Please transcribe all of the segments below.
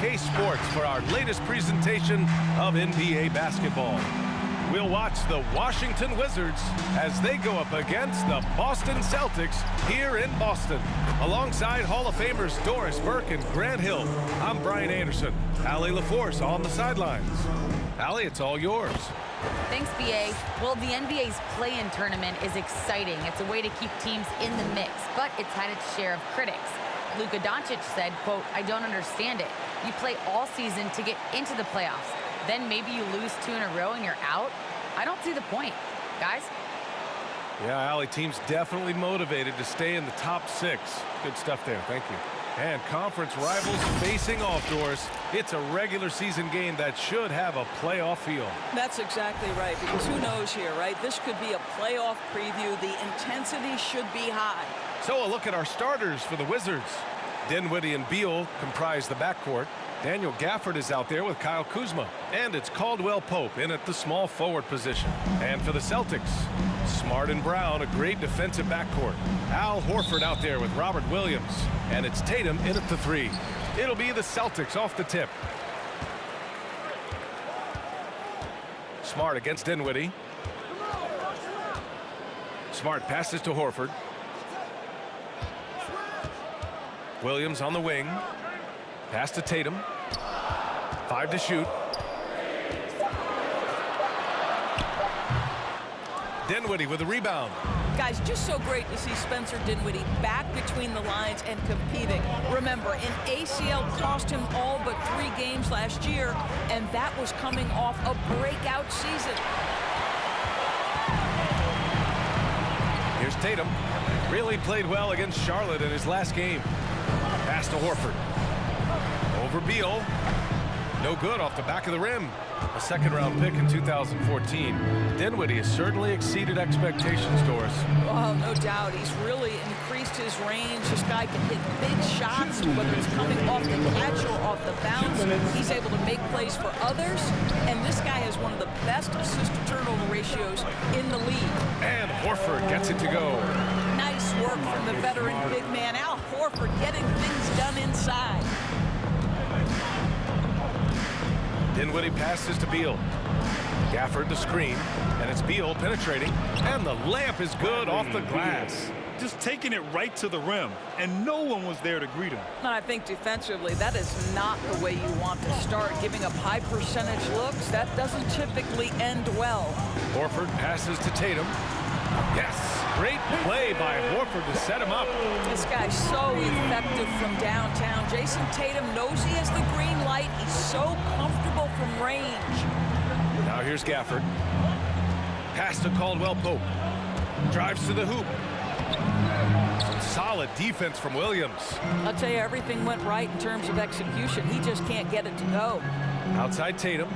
2K Sports for our latest presentation of NBA basketball. We'll watch the Washington Wizards as they go up against the Boston Celtics here in Boston. Alongside Hall of Famers Doris Burke and Grant Hill, I'm Brian Anderson. Allie LaForce on the sidelines. Allie, it's all yours. Thanks, BA. Well, the NBA's play-in tournament is exciting. It's a way to keep teams in the mix, but it's had its share of critics. Luka Doncic said, quote, "I don't understand it. You play all season to get into the playoffs. Then maybe you lose 2 in a row and you're out? I don't see the point." Guys? Yeah, Allie, team's definitely motivated to stay in the top 6. Good stuff there. Thank you. And conference rivals facing off, Doris. It's a regular season game that should have a playoff feel. That's exactly right, because who knows here, right? This could be a playoff preview. The intensity should be high. So a look at our starters for the Wizards. Dinwiddie and Beal comprise the backcourt. Daniel Gafford is out there with Kyle Kuzma. And it's Caldwell Pope in at the small forward position. And for the Celtics, Smart and Brown, a great defensive backcourt. Al Horford out there with Robert Williams. And it's Tatum in at the 3. It'll be the Celtics off the tip. Smart against Dinwiddie. Smart passes to Horford. Williams on the wing. Pass to Tatum. 5 to shoot. Dinwiddie with a rebound. Guys, just so great to see Spencer Dinwiddie back between the lines and competing. Remember, an ACL cost him all but 3 games last year, and that was coming off a breakout season. Here's Tatum. Really played well against Charlotte in his last game. Pass to Horford. Over Beal. No good off the back of the rim. A second-round pick in 2014. Dinwiddie has certainly exceeded expectations, Doris. Oh, no doubt. He's really increased his range. This guy can hit big shots, whether it's coming off the catch or off the bounce. He's able to make plays for others, and this guy has one of the best assist-to-turnover ratios in the league. And Horford gets it to go. Nice work from the veteran big man, Al Horford, getting things done inside. Dinwiddie passes to Beal. Gafford the screen, and it's Beal penetrating, and the layup is good off the glass. Just taking it right to the rim, and no one was there to greet him. And I think defensively, that is not the way you want to start. Giving up high percentage looks, that doesn't typically end well. Horford passes to Tatum. Yes, great play by Horford to set him up. This guy's so effective from downtown. Jason Tatum knows he has the green light. He's so comfortable from range. Now here's Gafford. Pass to Caldwell Pope. Drives to the hoop. Some solid defense from Williams. I'll tell you, everything went right in terms of execution. He just can't get it to go. Outside Tatum.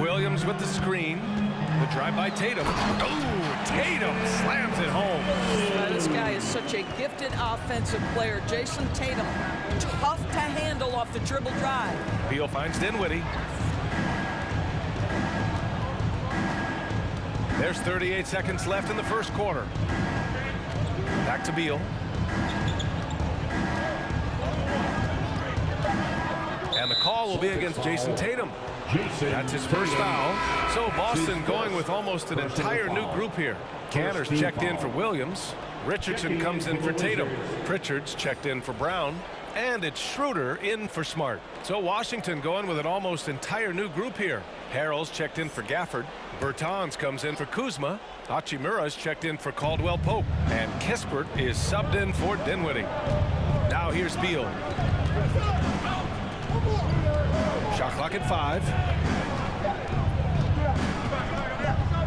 Williams with the screen. The drive by Tatum. Oh, Tatum slams it home. This guy is such a gifted offensive player. Jason Tatum, tough to handle off the dribble drive. Beal finds Dinwiddie. There's 38 seconds left in the first quarter. Back to Beal. And the call will be against Jason Tatum. That's his first foul. So Boston going with almost an entire new group here. Canner's checked in for Williams. Richardson comes in for Tatum. Pritchard's checked in for Brown. And it's Schroeder in for Smart. So Washington going with an almost entire new group here. Harrell's checked in for Gafford. Bertans comes in for Kuzma. Hachimura's checked in for Caldwell Pope. And Kispert is subbed in for Dinwiddie. Now here's Beal. Shot clock at 5.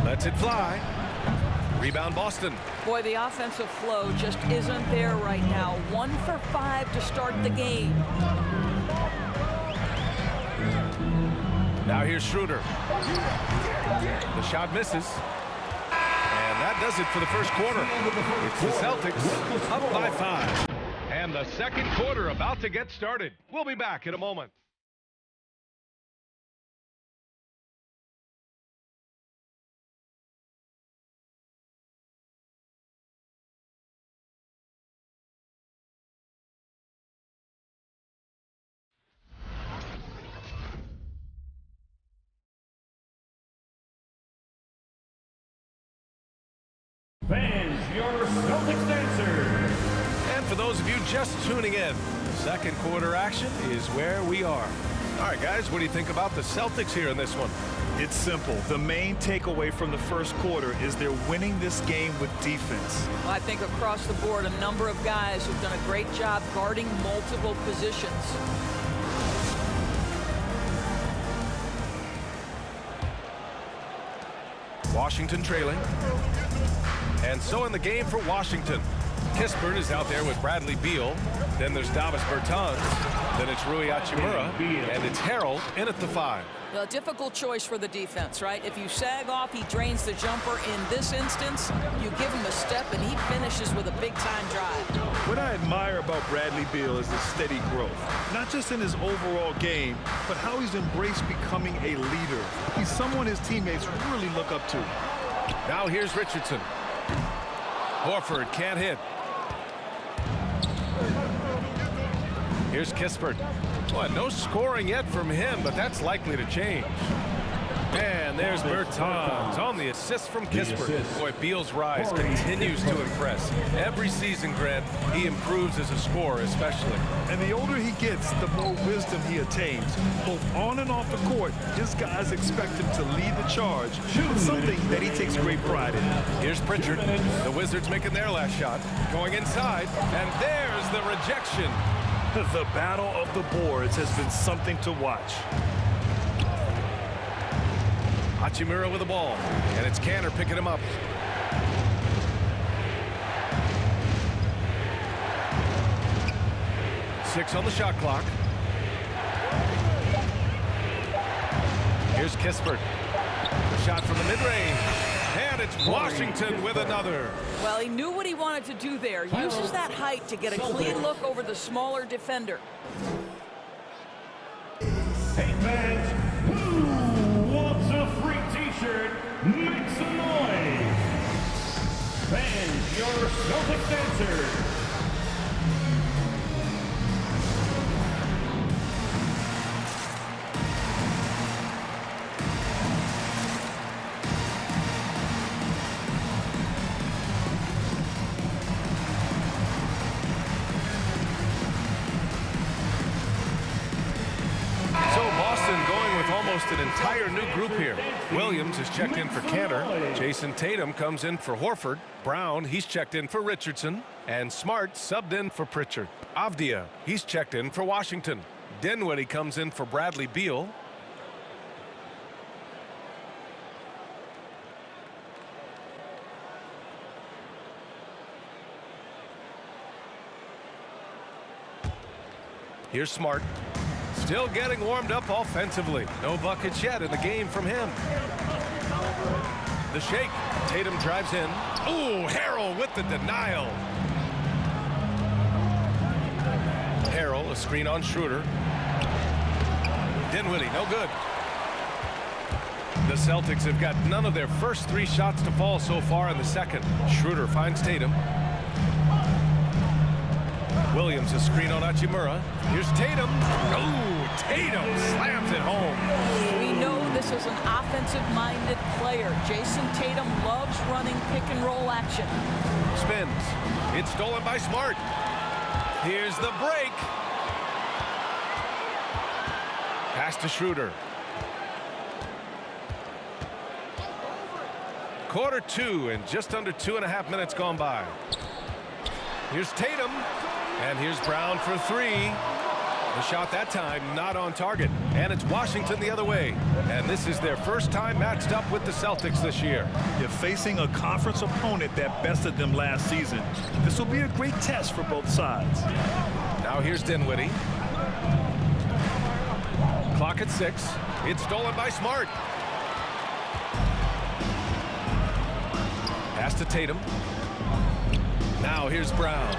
Lets it fly. Rebound Boston. Boy, the offensive flow just isn't there right now. 1 for 5 to start the game. Now here's Schroeder. The shot misses. And that does it for the first quarter. It's the Celtics up by 5. And the second quarter about to get started. We'll be back in a moment. Fans, your Celtics dancers. And for those of you just tuning in, second quarter action is where we are. All right, guys, what do you think about the Celtics here in this one? It's simple. The main takeaway from the first quarter is they're winning this game with defense. Well, I think across the board, a number of guys have done a great job guarding multiple positions. Washington trailing. And so in the game for Washington, Kispert is out there with Bradley Beal. Then there's Davis Bertans. Then it's Rui Hachimura. And it's Harold in at the 5. A difficult choice for the defense, right? If you sag off, he drains the jumper. In this instance, you give him a step, and he finishes with a big-time drive. What I admire about Bradley Beal is the steady growth. Not just in his overall game, but how he's embraced becoming a leader. He's someone his teammates really look up to. Now here's Richardson. Horford can't hit. Here's Kispert. Boy, no scoring yet from him, but that's likely to change. And there's Bertans on the assist from Kispert. Boy, Beal's rise continues to impress. Every season, Grant, he improves as a scorer, especially. And the older he gets, the more wisdom he attains. Both on and off the court, his guys expect him to lead the charge, something that he takes great pride in. Here's Pritchard. The Wizards making their last shot. Going inside, and there's the rejection. The battle of the boards has been something to watch. Hachimura with the ball, and it's Canner picking him up. Six on the shot clock. Here's Kispert. A shot from the mid-range. And it's Washington with another. Well, he knew what he wanted to do there. Uses that height to get a clean look over the smaller defender. Hey, fans, who wants a free t-shirt? Make some noise. Fans, your Celtics dancers. An entire new group here. Williams is checked in for Canner. Jason Tatum comes in for Horford. Brown, he's checked in for Richardson. And Smart subbed in for Pritchard. Avdia, he's checked in for Washington. Dinwiddie comes in for Bradley Beal. Here's Smart. Still getting warmed up offensively. No buckets yet in the game from him. The shake. Tatum drives in. Ooh, Harrell with the denial. Harrell, a screen on Schroeder. Dinwiddie, no good. The Celtics have got none of their first 3 shots to fall so far in the second. Schroeder finds Tatum. Williams, a screen on Hachimura. Here's Tatum. Oh, Tatum slams it home. We know this is an offensive-minded player. Jason Tatum loves running pick-and-roll action. Spins. It's stolen by Smart. Here's the break. Pass to Schroeder. Quarter 2 and just under 2.5 minutes gone by. Here's Tatum. And here's Brown for 3. The shot that time not on target. And it's Washington the other way. And this is their first time matched up with the Celtics this year. They're facing a conference opponent that bested them last season. This will be a great test for both sides. Now here's Dinwiddie. Clock at 6. It's stolen by Smart. Pass to Tatum. Now here's Brown.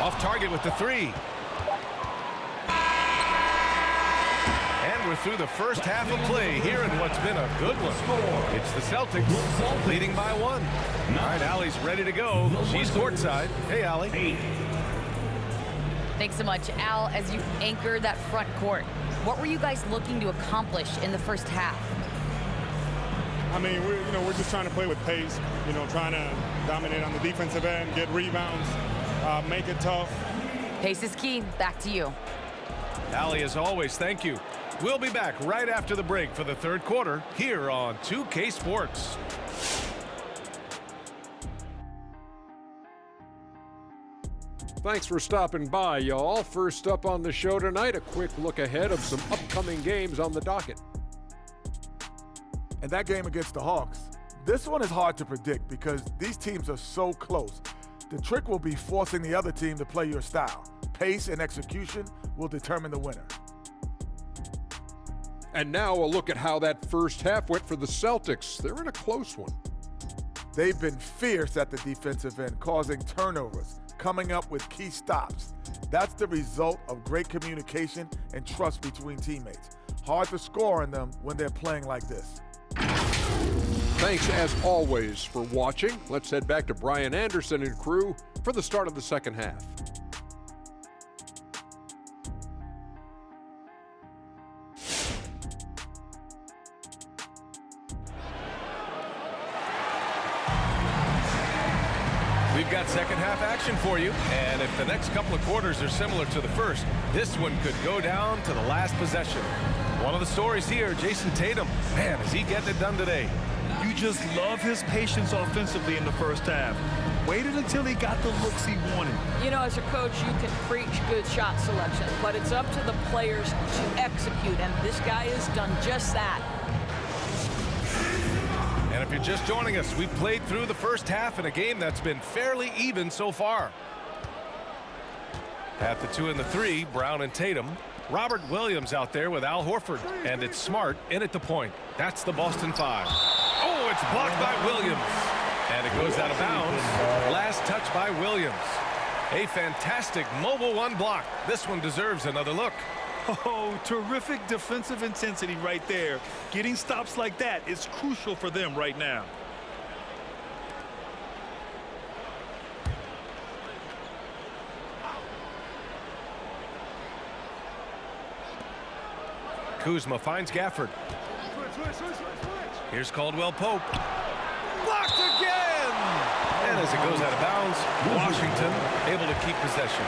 Off target with the 3. And we're through the first half of play here in what's been a good one. It's the Celtics leading by 1. All right, Allie's ready to go. She's courtside. Hey, Allie. Thanks so much, Al. As you anchor that front court, what were you guys looking to accomplish in the first half? I mean, we're just trying to play with pace, trying to dominate on the defensive end, get rebounds, make it tough. Pace is key. Back to you. Allie, as always, thank you. We'll be back right after the break for the third quarter here on 2K Sports. Thanks for stopping by, y'all. First up on the show tonight, a quick look ahead of some upcoming games on the docket. And that game against the Hawks, this one is hard to predict because these teams are so close. The trick will be forcing the other team to play your style. Pace and execution will determine the winner. And now a look at how that first half went for the Celtics. They're in a close one. They've been fierce at the defensive end, causing turnovers, coming up with key stops. That's the result of great communication and trust between teammates. Hard to score on them when they're playing like this. Thanks, as always, for watching. Let's head back to Brian Anderson and crew for the start of the second half. We've got second half action for you, and if the next couple of quarters are similar to the first, this one could go down to the last possession. One of the stories here, Jason Tatum. Man, is he getting it done today? You just love his patience offensively in the first half. Waited until he got the looks he wanted. As a coach, you can preach good shot selection, but it's up to the players to execute, and this guy has done just that. And if you're just joining us, we've played through the first half in a game that's been fairly even so far. At the 2 and the 3, Brown and Tatum. Robert Williams out there with Al Horford. And it's Smart in at the point. That's the Boston 5. Oh, it's blocked by Williams. And it goes out of bounds. Last touch by Williams. A fantastic mobile one block. This one deserves another look. Oh, terrific defensive intensity right there. Getting stops like that is crucial for them right now. Kuzma finds Gafford. Here's Caldwell Pope. Blocked again! And as it goes out of bounds, Washington able to keep possession.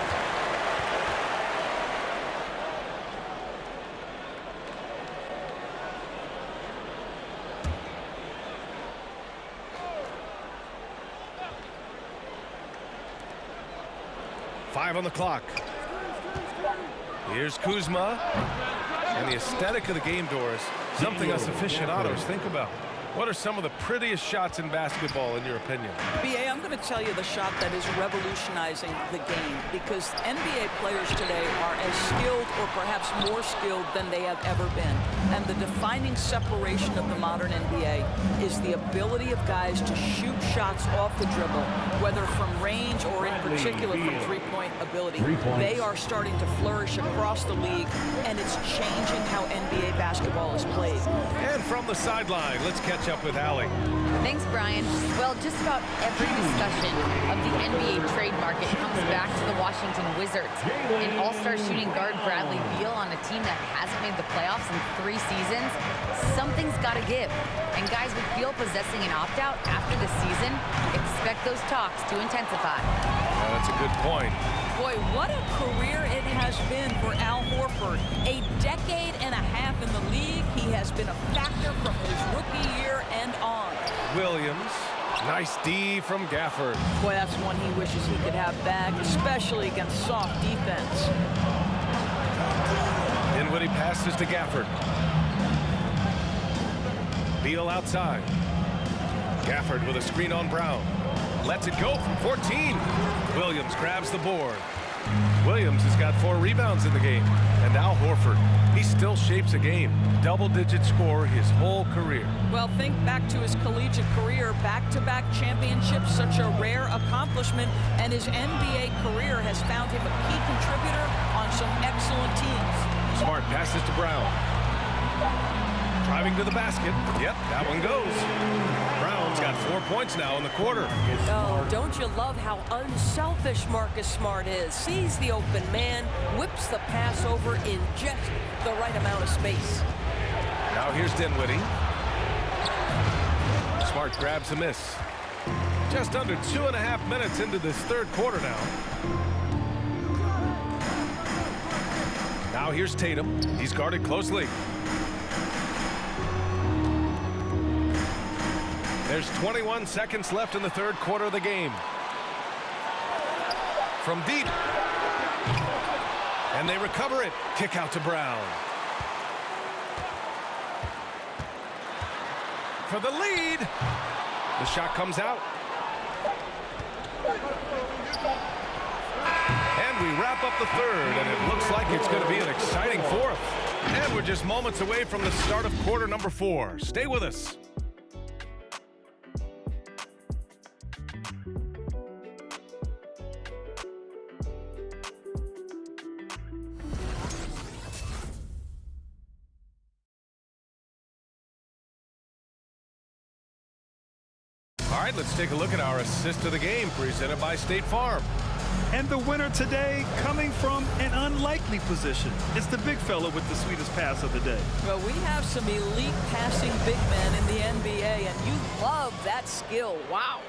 Five on the clock. Here's Kuzma. And the aesthetic of the game, Doris, something us aficionados think about. What are some of the prettiest shots in basketball, in your opinion? BA, I'm going to tell you the shot that is revolutionizing the game, because NBA players today are as skilled or perhaps more skilled than they have ever been. And the defining separation of the modern NBA is the ability of guys to shoot shots off the dribble, whether from range or in particular from three-point ability. They are starting to flourish across the league, and it's changing how NBA basketball is played. And from the sideline, let's catch up with Allie. Thanks, Brian. Well, just about every discussion of the NBA trade market comes back to the Washington Wizards. And all-star shooting guard Bradley Beal on a team that hasn't made the playoffs in 3 seasons, something's got to give. And guys, with Beal possessing an opt-out after the season, expect those talks to intensify. Oh, that's a good point. Boy, what a career it has been for Al Horford. A decade and a half in the league. He has been a factor from his rookie year and on. Williams, nice D from Gafford. Boy, that's one he wishes he could have back, especially against soft defense. Dinwiddie passes to Gafford. Beal outside. Gafford with a screen on Brown. Lets it go from 14. Williams grabs the board. Williams has got 4 rebounds in the game. And Al Horford, he still shapes a game. Double-digit scorer his whole career. Well, think back to his collegiate career. Back-to-back championships, such a rare accomplishment. And his NBA career has found him a key contributor on some excellent teams. Smart passes to Brown. Driving to the basket. Yep, that one goes. Brown's got 4 points now in the quarter. Oh, don't you love how unselfish Marcus Smart is? Sees the open man, whips the pass over in just the right amount of space. Now here's Dinwiddie. Smart grabs a miss. Just under 2.5 minutes into this third quarter now. Now here's Tatum. He's guarded closely. There's 21 seconds left in the third quarter of the game. From deep. And they recover it. Kick out to Brown. For the lead. The shot comes out. And we wrap up the third, and it looks like it's going to be an exciting fourth. And we're just moments away from the start of quarter number 4. Stay with us. All right, let's take a look at our assist of the game presented by State Farm. And the winner today coming from an unlikely position. It's the big fella with the sweetest pass of the day. Well, we have some elite passing big men in the NBA, and you love that skill. Wow.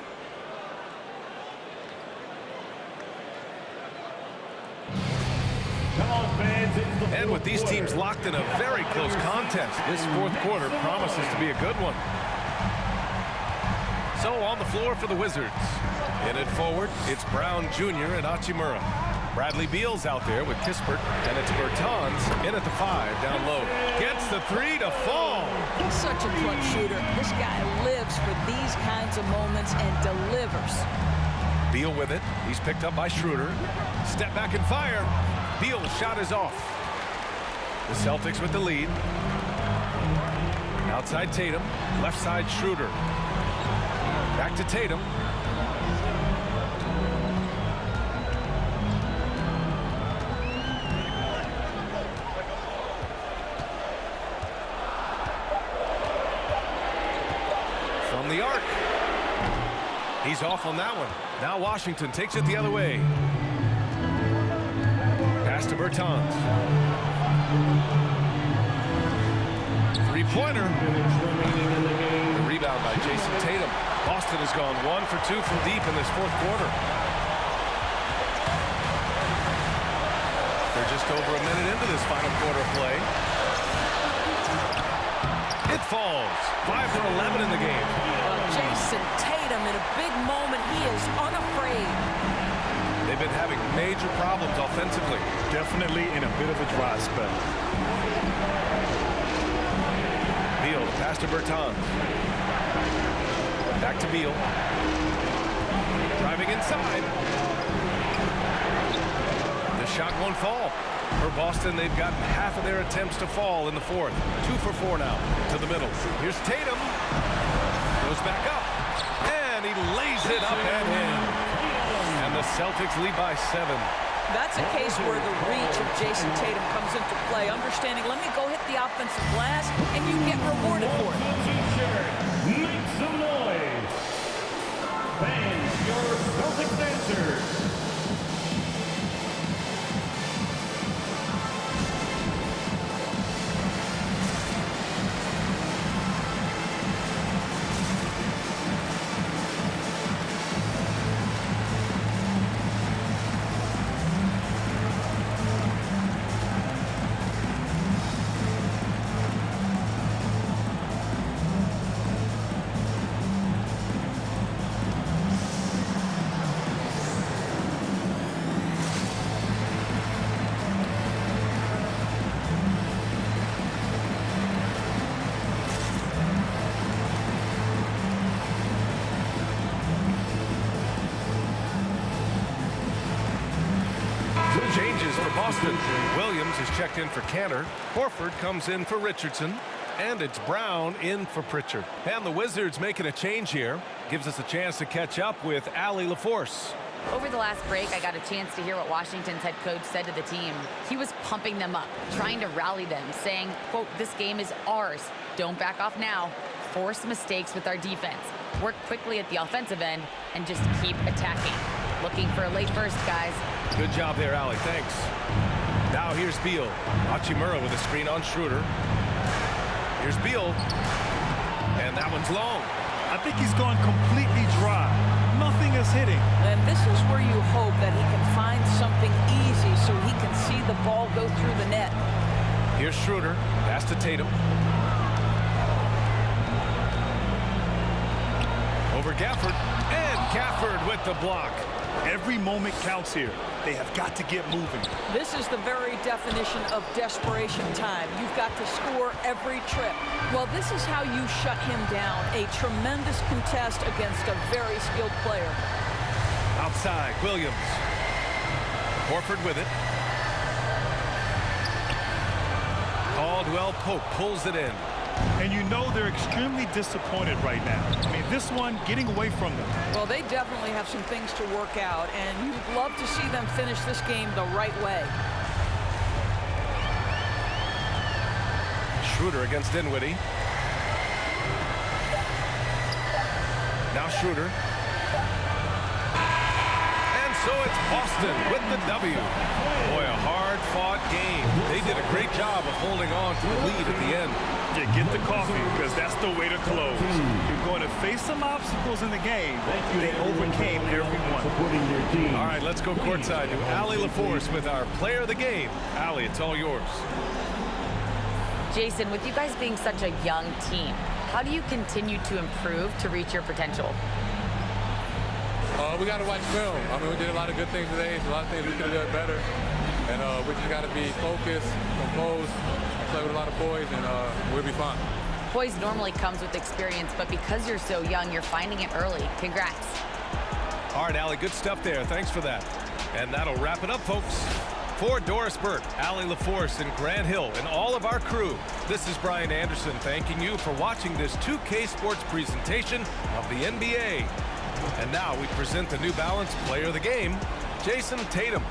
And with these teams locked in a very close contest, this fourth quarter promises to be a good one. So on the floor for the Wizards. In it forward, it's Brown Jr. and Hachimura. Bradley Beal's out there with Kispert, and it's Bertans in at the 5 down low. Gets the 3 to fall. He's such a clutch shooter. This guy lives for these kinds of moments and delivers. Beal with it. He's picked up by Schroeder. Step back and fire. Beal's shot is off. The Celtics with the lead. Outside Tatum. Left side Schroeder. Back to Tatum. From the arc. He's off on that one. Now Washington takes it the other way. Pass to Bertans. Three-pointer. The rebound by Jason Tatum. Boston has gone 1 for 2 from deep in this fourth quarter. They're just over a minute into this final quarter play. It falls. 5 for 11 in the game. Jason Tatum in a big moment. He is unafraid. They've been having major problems offensively. Definitely in a bit of a dry spell. Beal, pass to Bertans. Back to Beal. Driving inside. The shot won't fall. For Boston, they've gotten half of their attempts to fall in the fourth. 2 for 4 now. To the middle. Here's Tatum. Goes back up. And he lays it up and in. And the Celtics lead by 7. That's a case where the reach of Jason Tatum comes into play. Understanding, let me go hit the offensive glass, and you get rewarded for it. Make some noise. Fans, your Celtics dancers. Changes for Boston. Williams is checked in for Cantor. Horford comes in for Richardson. And it's Brown in for Pritchard. And the Wizards making a change here. Gives us a chance to catch up with Allie LaForce. Over the last break, I got a chance to hear what Washington's head coach said to the team. He was pumping them up, trying to rally them, saying, quote, "This game is ours. Don't back off now. Force mistakes with our defense. Work quickly at the offensive end and just keep attacking. Looking for a late burst, guys." Good job there, Allie. Thanks. Now here's Beal. Hachimura with a screen on Schroeder. Here's Beal. And that one's long. I think he's gone completely dry. Nothing is hitting. And this is where you hope that he can find something easy so he can see the ball go through the net. Here's Schroeder. Pass to Tatum. Over Gafford. And Gafford with the block. Every moment counts here. They have got to get moving. This is the very definition of desperation time. You've got to score every trip. Well, this is how you shut him down. A tremendous contest against a very skilled player. Outside, Williams. Horford with it. Caldwell Pope pulls it in. And you know they're extremely disappointed right now. I mean, this one getting away from them. Well, they definitely have some things to work out, and you'd love to see them finish this game the right way. Schroeder against Dinwiddie. Now Schroeder. And so it's Boston with the W. Boy, a hard-fought game. They did a great job of holding on to the lead at the end. Yeah, get the coffee, because that's the way to close. You're going to face some obstacles in the game. They overcame every one. All right, let's go courtside to Allie LaForce with our player of the game. Allie, it's all yours. Jason, with you guys being such a young team, how do you continue to improve to reach your potential? We got to watch film. I mean, we did a lot of good things today. A lot of things we could have done better. And we just got to be focused, composed, play with a lot of boys, and we'll be fine. Poise normally comes with experience, but because you're so young, you're finding it early. Congrats. All right, Allie, good stuff there. Thanks for that. And that'll wrap it up, folks. For Doris Burke, Allie LaForce, and Grant Hill, and all of our crew, this is Brian Anderson thanking you for watching this 2K Sports presentation of the NBA. And now we present the New Balance Player of the Game, Jason Tatum.